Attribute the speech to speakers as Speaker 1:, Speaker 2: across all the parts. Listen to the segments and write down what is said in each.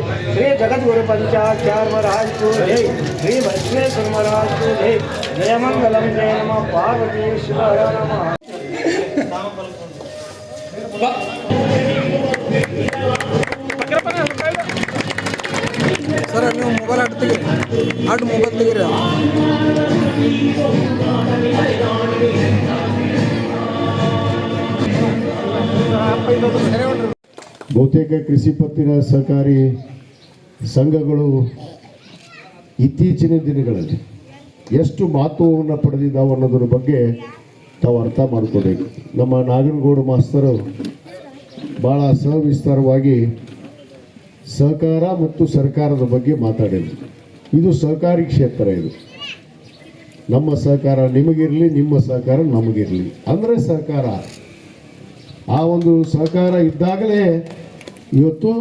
Speaker 1: श्री जगद्गुरु पंचाचार्य महाराज को जय, श्री वैष्णेश्वर महाराज को जय। जय मंगलम जय नमः पार्वतीश्वर नमः।
Speaker 2: सर ನೀವು ಮೊಬೈಲ್ ಆಟ ಮೊಬೈಲ್ ತೆಗೀರಿ.
Speaker 3: ಬಹುತೇಕ ಕೃಷಿ ಪತ್ತಿನ ಸಹಕಾರಿ ಸಂಘಗಳು ಇತ್ತೀಚಿನ ದಿನಗಳಲ್ಲಿ ಎಷ್ಟು ಮಹತ್ವವನ್ನು ಪಡೆದಿದ್ದಾವೆ ಅನ್ನೋದ್ರ ಬಗ್ಗೆ ತಾವು ಅರ್ಥ ಮಾಡಿಕೊಬೇಕು. ನಮ್ಮ ನಾಗನಗೌಡ ಮಾಸ್ತರು ಭಾಳ ಸವಿಸ್ತಾರವಾಗಿ ಸಹಕಾರ ಮತ್ತು ಸರ್ಕಾರದ ಬಗ್ಗೆ ಮಾತಾಡಿದರು. ಇದು ಸಹಕಾರಿ ಕ್ಷೇತ್ರ. ಇದು ನಮ್ಮ ಸಹಕಾರ ನಿಮಗಿರಲಿ, ನಿಮ್ಮ ಸಹಕಾರ ನಮಗಿರಲಿ ಅಂದರೆ ಸಹಕಾರ. ಆ ಒಂದು ಸಹಕಾರ ಇದ್ದಾಗಲೇ ಇವತ್ತು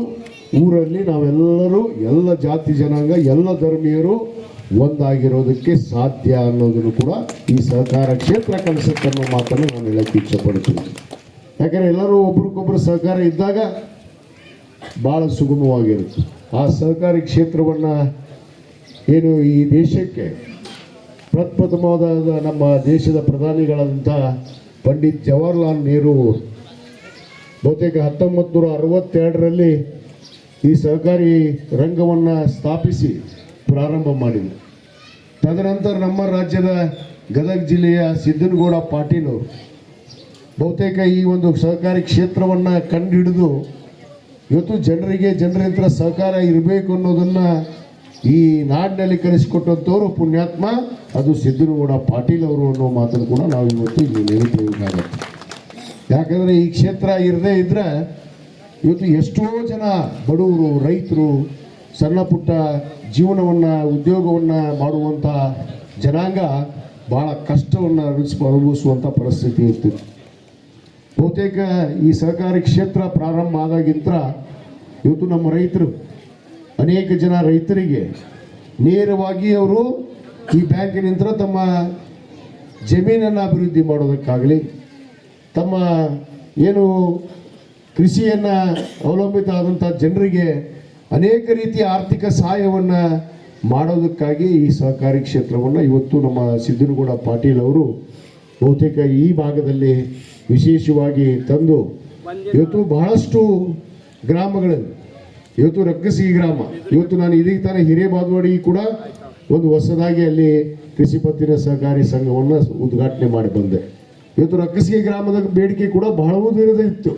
Speaker 3: ಊರಲ್ಲಿ ನಾವೆಲ್ಲರೂ ಎಲ್ಲ ಜಾತಿ ಜನಾಂಗ ಎಲ್ಲ ಧರ್ಮೀಯರು ಒಂದಾಗಿರೋದಕ್ಕೆ ಸಾಧ್ಯ ಅನ್ನೋದನ್ನು ಕೂಡ ಈ ಸಹಕಾರ ಕ್ಷೇತ್ರ ಕಲಿಸುತ್ತೆ ಅನ್ನೋ ಮಾತನ್ನು ನಾನು ಹೇಳಕ್ಕೆ ಇಚ್ಛೆಪಡ್ತೀನಿ. ಯಾಕಂದರೆ ಎಲ್ಲರೂ ಒಬ್ರಿಗೊಬ್ಬರು ಸಹಕಾರ ಇದ್ದಾಗ ಭಾಳ ಸುಗಮವಾಗಿರುತ್ತೆ. ಆ ಸಹಕಾರಿ ಕ್ಷೇತ್ರವನ್ನು ಏನು ಈ ದೇಶಕ್ಕೆ ಪ್ರಪ್ರಥಮವಾದ ನಮ್ಮ ದೇಶದ ಪ್ರಧಾನಿಗಳಾದಂಥ ಪಂಡಿತ್ ಜವಾಹರ್ಲಾಲ್ ನೆಹರು ಬಹುತೇಕ 1962ರಲ್ಲಿ ಈ ಸಹಕಾರಿ ರಂಗವನ್ನು ಸ್ಥಾಪಿಸಿ ಪ್ರಾರಂಭ ಮಾಡಿದರು. ತದನಂತರ ನಮ್ಮ ರಾಜ್ಯದ ಗದಗ ಜಿಲ್ಲೆಯ ಸಿದ್ದನಗೌಡ ಪಾಟೀಲ್ ಅವರು ಬಹುತೇಕ ಈ ಒಂದು ಸಹಕಾರಿ ಕ್ಷೇತ್ರವನ್ನು ಕಂಡುಹಿಡಿದು ಇವತ್ತು ಜನರಿಂದ ಸಹಕಾರ ಇರಬೇಕು ಅನ್ನೋದನ್ನು ಈ ನಾಡಿನಲ್ಲಿ ಕಲಿಸಿಕೊಟ್ಟಂಥವ್ರು ಪುಣ್ಯಾತ್ಮ ಅದು ಸಿದ್ದನಗೌಡ ಪಾಟೀಲ್ ಅವರು ಅನ್ನೋ ಮಾತನ್ನು ಕೂಡ ನಾವು ಇವತ್ತು ಇಲ್ಲಿ ನೆನಪಬೇಕಾಗತ್ತೆ. ಯಾಕಂದರೆ ಈ ಕ್ಷೇತ್ರ ಇರದೇ ಇದ್ದರೆ ಇವತ್ತು ಎಷ್ಟೋ ಜನ ಬಡವರು, ರೈತರು, ಸಣ್ಣ ಪುಟ್ಟ ಜೀವನವನ್ನು ಉದ್ಯೋಗವನ್ನು ಮಾಡುವಂಥ ಜನಾಂಗ ಭಾಳ ಕಷ್ಟವನ್ನು ಅನುಭವಿಸುವಂಥ ಪರಿಸ್ಥಿತಿ ಇರ್ತಿತ್ತು. ಬಹುತೇಕ ಈ ಸಹಕಾರಿ ಕ್ಷೇತ್ರ ಪ್ರಾರಂಭ ಆದಾಗಿಂತ ಇವತ್ತು ನಮ್ಮ ರೈತರು ಅನೇಕ ಜನ ರೈತರಿಗೆ ನೇರವಾಗಿ ಅವರು ಈ ಬ್ಯಾಂಕಿನಿಂದ ತಮ್ಮ ಜಮೀನನ್ನು ಅಭಿವೃದ್ಧಿ ಮಾಡೋದಕ್ಕಾಗಲಿ, ತಮ್ಮ ಏನು ಕೃಷಿಯನ್ನು ಅವಲಂಬಿತ ಆದಂಥ ಜನರಿಗೆ ಅನೇಕ ರೀತಿಯ ಆರ್ಥಿಕ ಸಹಾಯವನ್ನು ಮಾಡೋದಕ್ಕಾಗಿ ಈ ಸಹಕಾರಿ ಕ್ಷೇತ್ರವನ್ನು ಇವತ್ತು ನಮ್ಮ ಸಿದ್ದನಗೌಡ ಪಾಟೀಲ್ ಅವರು ಬಹುತೇಕ ಈ ಭಾಗದಲ್ಲಿ ವಿಶೇಷವಾಗಿ ತಂದು ಇವತ್ತು ಬಹಳಷ್ಟು ಗ್ರಾಮಗಳಲ್ಲಿ ಇವತ್ತು ರಕ್ಕಸಿಗಿ ಗ್ರಾಮ, ಇವತ್ತು ನಾನು ಇದೀಗ ತಾನೇ ಹಿರೇಬಾದವಾಡಿ ಕೂಡ ಒಂದು ಹೊಸದಾಗಿ ಅಲ್ಲಿ ಕೃಷಿ ಪತ್ತಿನ ಸಹಕಾರಿ ಸಂಘವನ್ನು ಉದ್ಘಾಟನೆ ಮಾಡಿ ಬಂದೆ. ಇವತ್ತು ರಕ್ಕಸಿಗಿ ಗ್ರಾಮದ ಬೇಡಿಕೆ ಕೂಡ ಬಹಳ ಇತ್ತು.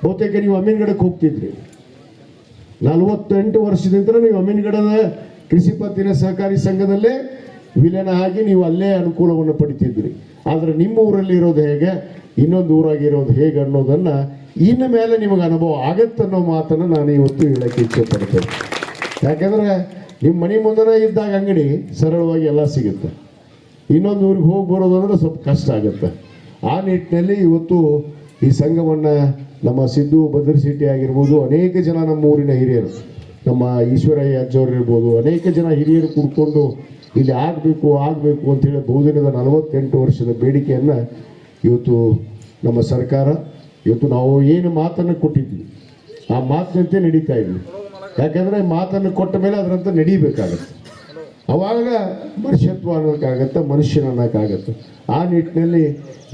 Speaker 3: ಬಹುತೇಕ ನೀವು ಅಮೀನ್ಗಡಕ್ಕೆ ಹೋಗ್ತಿದ್ರಿ, 48 ವರ್ಷದಿಂದ ನೀವು ಅಮೀನ್ಗಡದ ಕೃಷಿ ಪತ್ತಿನ ಸಹಕಾರಿ ಸಂಘದಲ್ಲೇ ವಿಲೀನ ಆಗಿ ನೀವು ಅಲ್ಲೇ ಅನುಕೂಲವನ್ನು ಪಡಿತಿದ್ರಿ. ಆದರೆ ನಿಮ್ಮ ಊರಲ್ಲಿ ಇರೋದು ಹೇಗೆ, ಇನ್ನೊಂದು ಊರಾಗಿರೋದು ಹೇಗೆ ಅನ್ನೋದನ್ನು ಇನ್ನು ಮೇಲೆ ನಿಮಗೆ ಅನುಭವ ಆಗತ್ತನ್ನೋ ಮಾತನ್ನು ನಾನು ಇವತ್ತು ಹೇಳಕ್ಕೆ ಇಚ್ಛೆ ಪಡ್ತೇನೆ. ಯಾಕಂದರೆ ನಿಮ್ಮ ಮನೆ ಮುಂದೆ ಇದ್ದಾಗ ಅಂಗಡಿ ಸರಳವಾಗಿ ಎಲ್ಲ ಸಿಗುತ್ತೆ, ಇನ್ನೊಂದು ಊರಿಗೆ ಹೋಗಿ ಬರೋದಂದ್ರೆ ಸ್ವಲ್ಪ ಕಷ್ಟ ಆಗುತ್ತೆ. ಆ ನಿಟ್ಟಿನಲ್ಲಿ ಇವತ್ತು ಈ ಸಂಘವನ್ನು ನಮ್ಮ ಸಿದ್ದು ಭದ್ರಶೆಟ್ಟಿ ಆಗಿರ್ಬೋದು, ಅನೇಕ ಜನ ನಮ್ಮ ಊರಿನ ಹಿರಿಯರು, ನಮ್ಮ ಈಶ್ವರಯ್ಯ ಅಜ್ಜವ್ರು ಇರ್ಬೋದು, ಅನೇಕ ಜನ ಹಿರಿಯರು ಕೂತ್ಕೊಂಡು ಇಲ್ಲಿ ಆಗಬೇಕು ಅಂತೇಳಿ ಬಹುದಿನದ 48 ವರ್ಷದ ಬೇಡಿಕೆಯನ್ನು ಇವತ್ತು ನಮ್ಮ ಸರ್ಕಾರ ಇವತ್ತು ನಾವು ಏನು ಮಾತನ್ನು ಕೊಟ್ಟಿದ್ವಿ ಆ ಮಾತಿನಂತೆ ನಡೀತಾ ಇದ್ವಿ. ಯಾಕಂದರೆ ಮಾತನ್ನು ಕೊಟ್ಟ ಮೇಲೆ ಅದರಂತೆ ನಡೀಬೇಕಾಗತ್ತೆ, ಅವಾಗ ಮನುಷ್ಯತ್ವ ಅನ್ನೋಕ್ಕಾಗತ್ತೆ, ಮನುಷ್ಯನ ಅನ್ನೋಕ್ಕಾಗತ್ತೆ. ಆ ನಿಟ್ಟಿನಲ್ಲಿ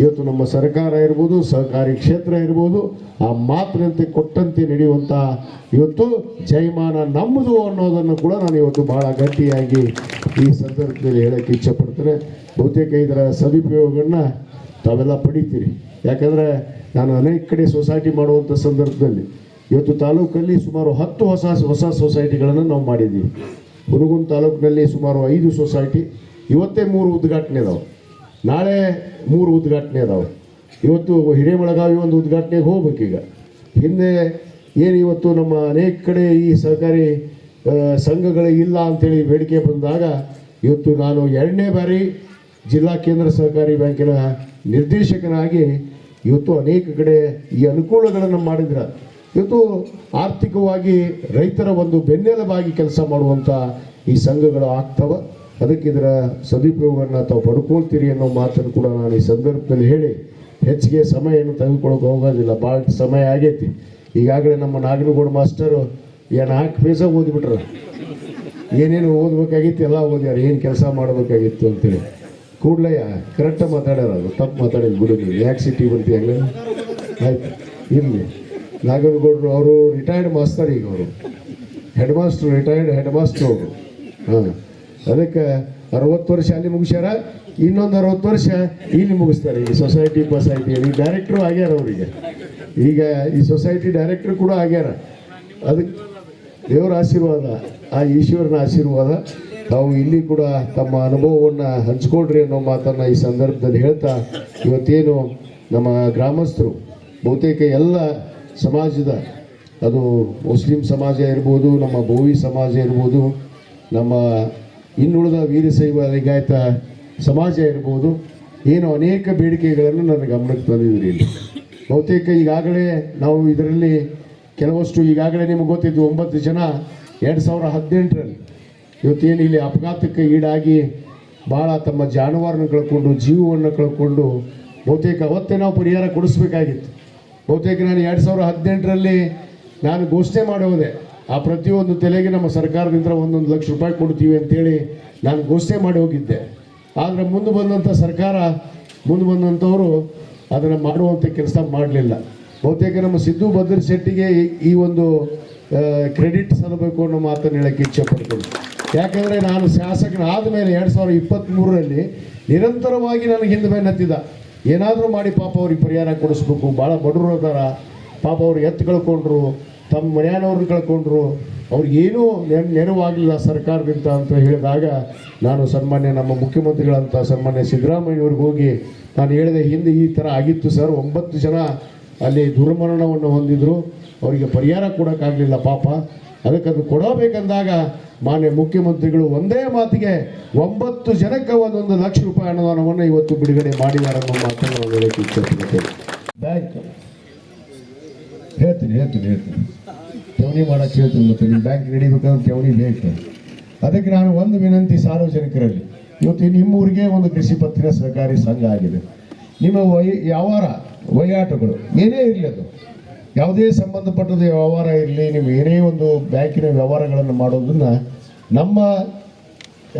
Speaker 3: ಇವತ್ತು ನಮ್ಮ ಸರ್ಕಾರ ಇರ್ಬೋದು, ಸಹಕಾರಿ ಕ್ಷೇತ್ರ ಇರ್ಬೋದು, ಆ ಮಾತಿನಂತೆ ಕೊಟ್ಟಂತೆ ನಡೆಯುವಂಥ ಇವತ್ತು ಜಯಮಾನ ನಮ್ಮದು ಅನ್ನೋದನ್ನು ಕೂಡ ನಾನು ಇವತ್ತು ಭಾಳ ಗಟ್ಟಿಯಾಗಿ ಈ ಸಂದರ್ಭದಲ್ಲಿ ಹೇಳೋಕ್ಕೆ ಇಚ್ಛೆಪಡ್ತೇನೆ. ಬಹುತೇಕ ಇದರ ಸದುಪಯೋಗವನ್ನು ತಾವೆಲ್ಲ ಪಡಿತೀರಿ. ಯಾಕಂದರೆ ನಾನು ಅನೇಕ ಕಡೆ ಸೊಸೈಟಿ ಮಾಡುವಂಥ ಸಂದರ್ಭದಲ್ಲಿ ಇವತ್ತು ತಾಲೂಕಲ್ಲಿ ಸುಮಾರು 10 ಹೊಸ ಸೊಸೈಟಿಗಳನ್ನು ನಾವು ಮಾಡಿದ್ದೀವಿ. ಹುನಗುಂದ ತಾಲೂಕಿನಲ್ಲಿ ಸುಮಾರು 5 ಸೊಸೈಟಿ, ಇವತ್ತೇ 3 ಉದ್ಘಾಟನೆ ಇದಾವೆ, ನಾಳೆ 3 ಉದ್ಘಾಟನೆ ಇದಾವೆ. ಇವತ್ತು ಹಿರೇಬೆಳಗಾವಿ ಒಂದು ಉದ್ಘಾಟನೆಗೆ ಹೋಗ್ಬೇಕೀಗ. ಹಿಂದೆ ಏನು ಇವತ್ತು ನಮ್ಮ ಅನೇಕ ಕಡೆ ಈ ಸಹಕಾರಿ ಸಂಘಗಳೇ ಇಲ್ಲ ಅಂಥೇಳಿ ಬೇಡಿಕೆ ಬಂದಾಗ ಇವತ್ತು ನಾನು 2ನೇ ಬಾರಿ ಜಿಲ್ಲಾ ಕೇಂದ್ರ ಸಹಕಾರಿ ಬ್ಯಾಂಕಿನ ನಿರ್ದೇಶಕನಾಗಿ ಇವತ್ತು ಅನೇಕ ಕಡೆ ಈ ಅನುಕೂಲಗಳನ್ನು ಮಾಡಿದ್ರೆ ಇವತ್ತು ಆರ್ಥಿಕವಾಗಿ ರೈತರ ಒಂದು ಬೆನ್ನೆಲುಬಾಗಿ ಕೆಲಸ ಮಾಡುವಂಥ ಈ ಸಂಘಗಳು ಆಗ್ತವೆ. ಅದಕ್ಕೆ ಇದರ ಸದುಪಯೋಗವನ್ನು ತಾವು ಪಡ್ಕೊಳ್ತೀರಿ ಅನ್ನೋ ಮಾತನ್ನು ಕೂಡ ನಾನು ಈ ಸಂದರ್ಭದಲ್ಲಿ ಹೇಳಿ ಹೆಚ್ಚಿಗೆ ಸಮಯವನ್ನು ತೆಗೆದುಕೊಳ್ಳೋಕೆ ಹೋಗೋದಿಲ್ಲ, ಭಾಳ ಸಮಯ ಆಗೈತಿ. ಈಗಾಗಲೇ ನಮ್ಮ ನಾಗನಗೌಡ ಮಾಸ್ಟರು 4 ಪೇಜ ಓದಿಬಿಟ್ರ. ಏನೇನು ಓದ್ಬೇಕಾಗಿತ್ತು ಎಲ್ಲ ಓದ್ಯಾರ, ಏನು ಕೆಲಸ ಮಾಡಬೇಕಾಗಿತ್ತು ಅಂತೇಳಿ. ಕೂಡ್ಲಯ್ಯ ಕರೆಕ್ಟಾಗಿ ಮಾತಾಡ್ಯಾರ, ಅದು ತಪ್ಪು ಮಾತಾಡಿದ್ ಬಿಡು ನೀವು, ಯಾಕೆ ಸಿಟಿ ಬಂತೀಯಲ್ಲ. ಆಯ್ತು ಇರಲಿ. ನಾಗನಗೌಡರು ಅವರು ರಿಟೈರ್ಡ್ ಮಾಸ್ತರ್, ಈಗ ಅವರು head master, retired head master ಅವರು. ಹಾಂ, ಅದಕ್ಕೆ 60 ವರ್ಷ ಅಲ್ಲಿ ಮುಗಿಸ್ಯಾರ, ಇನ್ನೊಂದು 60 ವರ್ಷ ಇಲ್ಲಿ ಮುಗಿಸ್ತಾರೆ. ಈ ಸೊಸೈಟಿ ಈಗ ಡೈರೆಕ್ಟ್ರು ಆಗ್ಯಾರ ಅವರಿಗೆ. ಈಗ ಈ ಸೊಸೈಟಿ ಡೈರೆಕ್ಟ್ರು ಕೂಡ ಆಗ್ಯಾರ. ಅದಕ್ಕೆ ದೇವರ ಆಶೀರ್ವಾದ, ಆ ಈಶ್ವರನ ಆಶೀರ್ವಾದ. ತಾವು ಇಲ್ಲಿ ಕೂಡ ತಮ್ಮ ಅನುಭವವನ್ನು ಹಂಚ್ಕೊಳ್ರಿ ಅನ್ನೋ ಮಾತನ್ನು ಈ ಸಂದರ್ಭದಲ್ಲಿ ಹೇಳ್ತಾ, ಇವತ್ತೇನು ನಮ್ಮ ಗ್ರಾಮಸ್ಥರು ಬಹುತೇಕ ಎಲ್ಲ ಸಮಾಜದ, ಅದು ಮುಸ್ಲಿಂ ಸಮಾಜ ಇರ್ಬೋದು, ನಮ್ಮ ಬೋವಿ ಸಮಾಜ ಇರ್ಬೋದು, ನಮ್ಮ ಇನ್ನುಳಿದ ವೀರಶೈವ ಲಿಂಗಾಯತ ಸಮಾಜ ಇರ್ಬೋದು, ಏನು ಅನೇಕ ಬೇಡಿಕೆಗಳನ್ನು ನನ್ನ ಗಮನಕ್ಕೆ ತಂದಿದ್ರಿ. ಇಲ್ಲಿ ಬಹುತೇಕ ಈಗಾಗಲೇ ನಾವು ಇದರಲ್ಲಿ ಕೆಲವಷ್ಟು ಈಗಾಗಲೇ ನಿಮಗೆ ಗೊತ್ತಿದ್ದು 9 ಜನ 2018ರಲ್ಲಿ ಇವತ್ತೇನು ಇಲ್ಲಿ ಅಪಘಾತಕ್ಕೆ ಈಡಾಗಿ ಭಾಳ ತಮ್ಮ ಜಾನುವಾರನ್ನು ಕಳ್ಕೊಂಡು, ಜೀವವನ್ನು ಕಳ್ಕೊಂಡು, ಬಹುತೇಕ ಅವತ್ತೇ ನಾವು ಪರಿಹಾರ ಕೊಡಿಸ್ಬೇಕಾಗಿತ್ತು. ಬಹುತೇಕ ನಾನು 2018ರಲ್ಲಿ ನಾನು ಘೋಷಣೆ ಮಾಡೋದೆ, ಆ ಪ್ರತಿಯೊಂದು ತಲೆಗೆ ನಮ್ಮ ಸರ್ಕಾರದಿಂದ 1 ಲಕ್ಷ ರೂಪಾಯಿ ಕೊಡ್ತೀವಿ ಅಂತೇಳಿ ನಾನು ಘೋಷಣೆ ಮಾಡಿ ಹೋಗಿದ್ದೆ. ಆದರೆ ಮುಂದೆ ಬಂದಂಥ ಸರ್ಕಾರ, ಮುಂದೆ ಬಂದಂಥವರು ಅದನ್ನು ಮಾಡುವಂಥ ಕೆಲಸ ಮಾಡಲಿಲ್ಲ. ಬಹುತೇಕ ನಮ್ಮ ಸಿದ್ದು ಭದ್ರ ಶೆಟ್ಟಿಗೆ ಈ ಒಂದು ಕ್ರೆಡಿಟ್ ಸಲ್ಲಬೇಕು ಅನ್ನೋ ಮಾತನ್ನು ಹೇಳೋಕ್ಕೆ ಇಚ್ಛೆ ಪಡ್ತೀನಿ. ಯಾಕಂದರೆ ನಾನು ಶಾಸಕನಾದ ಮೇಲೆ 2023ರಲ್ಲಿ ನಿರಂತರವಾಗಿ ನನಗೆ ಹಿಂದೆ ಬೆನ್ನತ್ತಿದ್ದ, ಏನಾದರೂ ಮಾಡಿ ಪಾಪ ಅವ್ರಿಗೆ ಪರಿಹಾರ ಕೊಡಿಸ್ಬೇಕು, ಭಾಳ ಬಡವರು ಅದಾರ, ಪಾಪ ಅವ್ರು ಎತ್ತು ಕಳ್ಕೊಂಡ್ರು, ತಮ್ಮ ಮನೆಯವ್ರನ್ನ ಕಳ್ಕೊಂಡ್ರು, ಅವ್ರಿಗೇನೂ ನೆರವಾಗಲಿಲ್ಲ ಸರ್ಕಾರದಿಂದ ಅಂತ ಹೇಳಿದಾಗ ನಾನು ಸನ್ಮಾನ್ಯ ನಮ್ಮ ಮುಖ್ಯಮಂತ್ರಿಗಳಂತ ಸನ್ಮಾನ್ಯ ಸಿದ್ದರಾಮಯ್ಯವ್ರಿಗೆ ಹೋಗಿ ನಾನು ಹೇಳಿದೆ, ಹಿಂದೆ ಈ ಥರ ಆಗಿತ್ತು ಸರ್, 9 ಜನ ಅಲ್ಲಿ ದುರ್ಮರಣವನ್ನು ಹೊಂದಿದ್ರು, ಅವರಿಗೆ ಪರಿಹಾರ ಕೊಡೋಕ್ಕಾಗಲಿಲ್ಲ ಪಾಪ, ಅದಕ್ಕೆ ಅದು ಕೊಡಬೇಕಂದಾಗ ಮಾನ್ಯ ಮುಖ್ಯಮಂತ್ರಿಗಳು ಒಂದೇ ಮಾತಿಗೆ 9 ಜನಕ್ಕೆ 1 ಲಕ್ಷ ರೂಪಾಯಿ ಅನುದಾನವನ್ನು ಇವತ್ತು ಬಿಡುಗಡೆ ಮಾಡಿದ್ದಾರೆ ಅನ್ನೋ ಮಾತನ್ನು ನಾನು ಹೇಳಕ್ಕೆ ಇಚ್ಛೆಪಡ್ತೇನೆ. ಬ್ಯಾಂಕ್ ಹೇಳ್ತೀನಿ ಠೇವಣಿ ಮಾಡೋಕ್ಕೆ ಹೇಳ್ತೀನಿ, ಮತ್ತು ನಿಮ್ಮ ಬ್ಯಾಂಕ್ ನಡಿಬೇಕಂದ್ರೆ ಠೇವಣಿ ಬೇಕು. ಅದಕ್ಕೆ ನಾನು ಒಂದು ವಿನಂತಿ ಸಾರ್ವಜನಿಕರಲ್ಲಿ, ಇವತ್ತು ನಿಮ್ಮೂರಿಗೆ ಒಂದು ಕೃಷಿ ಪತ್ತಿನ ಸಹಕಾರಿ ಸಂಘ ಆಗಿದೆ. ನಿಮ್ಮ ವ್ಯವಹಾರ ವಹಿವಾಟುಗಳು ಏನೇ ಇರಲಿ, ಅದು ಯಾವುದೇ ಸಂಬಂಧಪಟ್ಟದ ವ್ಯವಹಾರ ಇರಲಿ, ನೀವು ಏನೇ ಒಂದು ಬ್ಯಾಂಕಿನ ವ್ಯವಹಾರಗಳನ್ನು ಮಾಡೋದನ್ನು ನಮ್ಮ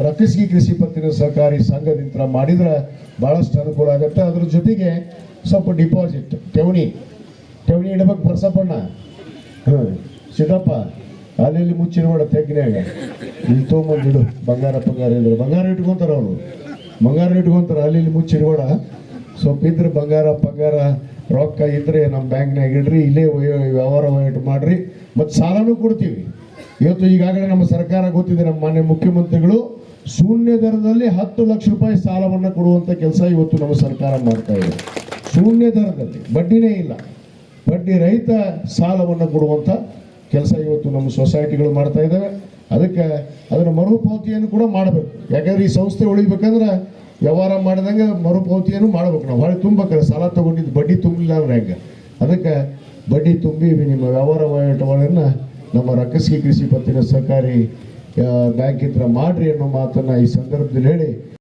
Speaker 3: ರಕ್ಕಸ್ಗಿ ಕೃಷಿ ಪತ್ತಿನ ಸಹಕಾರಿ ಸಂಘದಿಂದ ಮಾಡಿದ್ರೆ ಭಾಳಷ್ಟು ಅನುಕೂಲ ಆಗುತ್ತೆ. ಅದ್ರ ಜೊತೆಗೆ ಸ್ವಲ್ಪ ಡಿಪಾಸಿಟ್ ಠೇವಣಿ ಇಡಬೇಕು. ಬರ್ಸಪ್ಪಣ್ಣ, ಹಾಂ ಸಿದ್ದಪ್ಪ, ಅಲ್ಲಿ ಮುಚ್ಚಿನಬೇಡ ತೆಗ್ನ್ಯಾಗ, ಇಲ್ಲಿ ತೊಗೊಂಬಂದಿಡು. ಬಂಗಾರ ಇದ್ರು ಬಂಗಾರ ಇಟ್ಕೊತಾರೆ, ಅವರು ಬಂಗಾರ ಇಟ್ಕೊತಾರೆ, ಅಲ್ಲಿ ಮುಚ್ಚಿನಬೇಡ. ಸ್ವಲ್ಪ ಇದ್ರೆ ಬಂಗಾರ ರೊಕ್ಕ ಇದ್ದರೆ ನಮ್ಮ ಬ್ಯಾಂಕ್ನಾಗ ಇಡ್ರಿ, ಇಲ್ಲೇ ವ್ಯವಹಾರ ವಹಿವಾಟು ಮಾಡಿರಿ, ಮತ್ತು ಸಾಲನೂ ಕೊಡ್ತೀವಿ. ಇವತ್ತು ಈಗಾಗಲೇ ನಮ್ಮ ಸರ್ಕಾರ ಗೊತ್ತಿದೆ, ನಮ್ಮ ಮಾನ್ಯ ಮುಖ್ಯಮಂತ್ರಿಗಳು ಶೂನ್ಯ ದರದಲ್ಲಿ 10 ಲಕ್ಷ ರೂಪಾಯಿ ಸಾಲವನ್ನು ಕೊಡುವಂಥ ಕೆಲಸ ಇವತ್ತು ನಮ್ಮ ಸರ್ಕಾರ ಮಾಡ್ತಾ ಇದೆ. ಶೂನ್ಯ ದರದಲ್ಲಿ, ಬಡ್ಡಿನೇ ಇಲ್ಲ, ಬಡ್ಡಿ ರಹಿತ ಸಾಲವನ್ನು ಕೊಡುವಂಥ ಕೆಲಸ ಇವತ್ತು ನಮ್ಮ ಸೊಸೈಟಿಗಳು ಮಾಡ್ತಾ ಇದ್ದಾವೆ. ಅದಕ್ಕೆ ಅದರ ಮರುಪಾವತಿಯನ್ನು ಕೂಡ ಮಾಡಬೇಕು. ಯಾಕಂದರೆ ಈ ಸಂಸ್ಥೆ ಉಳಿಬೇಕಂದ್ರೆ ವ್ಯವಹಾರ ಮಾಡಿದಂಗೆ ಮರುಪಾವತಿಯನ್ನು ಮಾಡಬೇಕು. ನಾವು ಹೊಳೆ ತುಂಬಬೇಕಾದ್ರೆ ಸಾಲ ತೊಗೊಂಡಿದ್ದು ಬಡ್ಡಿ ತುಂಬಲಿಲ್ಲ ಅಂದ್ರೆ ಹೆಂಗೆ, ಅದಕ್ಕೆ ಬಡ್ಡಿ ತುಂಬಿ ನಿಮ್ಮ ವ್ಯವಹಾರ ವಹಿವಾಟುಗಳನ್ನು ನಮ್ಮ ರಕ್ಕಸ್ಗಿ ಕೃಷಿ ಪತ್ತಿನ ಸಹಕಾರಿ ಬ್ಯಾಂಕ್ ಹತ್ರ ಮಾಡ್ರಿ ಅನ್ನೋ ಮಾತನ್ನು ಈ ಸಂದರ್ಭದಲ್ಲಿ ಹೇಳಿ